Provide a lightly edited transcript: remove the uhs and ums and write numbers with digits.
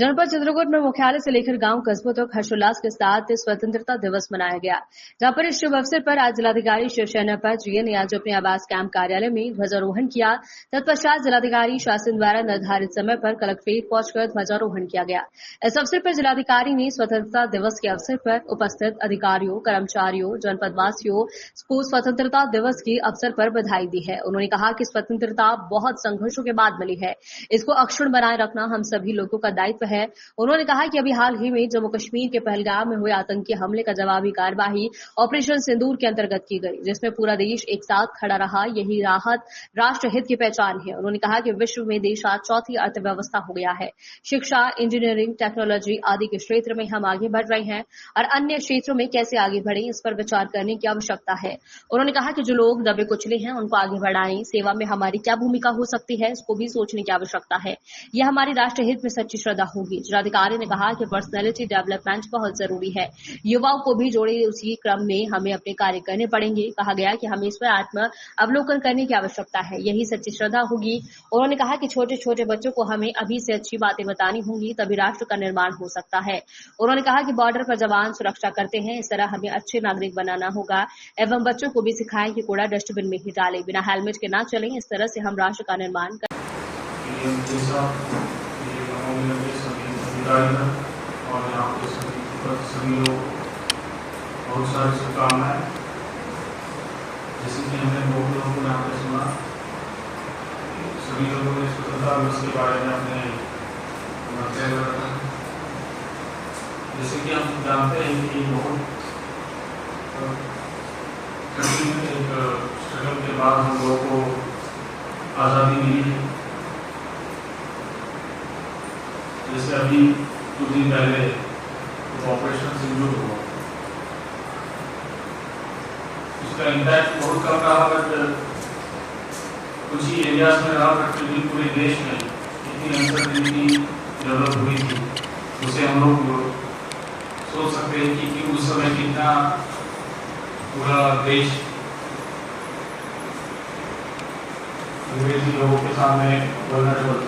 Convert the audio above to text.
जनपद चित्रकूट में मुख्यालय से लेकर गांव कस्बों तक हर्षोल्लास के साथ स्वतंत्रता दिवस मनाया गया, जहां पर इस शुभ अवसर पर आज जिलाधिकारी शिवसेना जी ने आज अपने आवास कैंप कार्यालय में ध्वजारोहण किया। तत्पश्चात जिलाधिकारी शासन द्वारा निर्धारित समय पर कलेक्ट्रेट पहुंचकर ध्वजारोहण किया गया। इस अवसर पर जिलाधिकारी ने स्वतंत्रता दिवस के अवसर पर उपस्थित अधिकारियों, कर्मचारियों, जनपदवासियों को स्वतंत्रता दिवस के अवसर पर बधाई दी है। उन्होंने कहा कि स्वतंत्रता बहुत संघर्षों के बाद मिली है, इसको अक्षुण्ण बनाए रखना हम सभी लोगों का दायित्व है। उन्होंने कहा कि अभी हाल ही में जम्मू कश्मीर के पहलगाम में हुए आतंकी हमले का जवाबी कार्यवाही ऑपरेशन सिंदूर के अंतर्गत की गई, जिसमें पूरा देश एक साथ खड़ा रहा। यही राहत राष्ट्रहित की पहचान है। उन्होंने कहा कि विश्व में देश आज चौथी अर्थव्यवस्था हो गया है। शिक्षा, इंजीनियरिंग, टेक्नोलॉजी आदि के क्षेत्र में हम आगे बढ़ रहे हैं और अन्य क्षेत्रों में कैसे आगे बढ़े, इस पर विचार करने की आवश्यकता है। उन्होंने कहा कि जो लोग दबे कुचले हैं उनको आगे बढ़ाएं, सेवा में हमारी क्या भूमिका हो सकती है, इसको भी सोचने की आवश्यकता है। यह हमारी राष्ट्रहित में सच्ची श्रद्धा होगी। जिलाधिकारी ने कहा कि पर्सनैलिटी डेवलपमेंट बहुत जरूरी है, युवाओं को भी जोड़े, उसी क्रम में हमें अपने कार्य करने पड़ेंगे। कहा गया कि हमें इस पर आत्म अवलोकन करने की आवश्यकता है, यही सच्ची श्रद्धा होगी। उन्होंने कहा कि छोटे छोटे बच्चों को हमें अभी से अच्छी बातें बतानी होंगी, तभी राष्ट्र का निर्माण हो सकता है। उन्होंने कहा कि बॉर्डर पर जवान सुरक्षा करते हैं, इस तरह हमें अच्छे नागरिक बनाना होगा एवं बच्चों को भी सिखाएं कि कूड़ा डस्टबिन में ही डालें, बिना हेलमेट के ना चलें। इस तरह से हम राष्ट्र का निर्माण करें। और यहाँ पे सभी लोग बहुत सारी शुभकामनाएं। जैसे कि हमने बहुत लोगों को यहाँ पे सुना, सभी लोगों ने स्वतंत्रता दिवस के बारे में अपने मंतव्य रखा। जैसे कि हम जानते हैं कि बहुत कठिन एक स्ट्रगल के बाद हम लोगों को आज़ादी मिली है। जैसे अभी कुछ दिन पहले ऑपरेशन सिंदूर हुआ, उसका इम्पैक्ट बहुत कम रहा, बट कुछ ही एरियाज में रहा, बट फिर पूरे देश में इतनी अनसर्टेनिटी डेवलप हुई थी, उसे हम लोग सोच सकते हैं कि उस समय कितना पूरा देश अंग्रेजी लोगों के सामने वल्नरेबल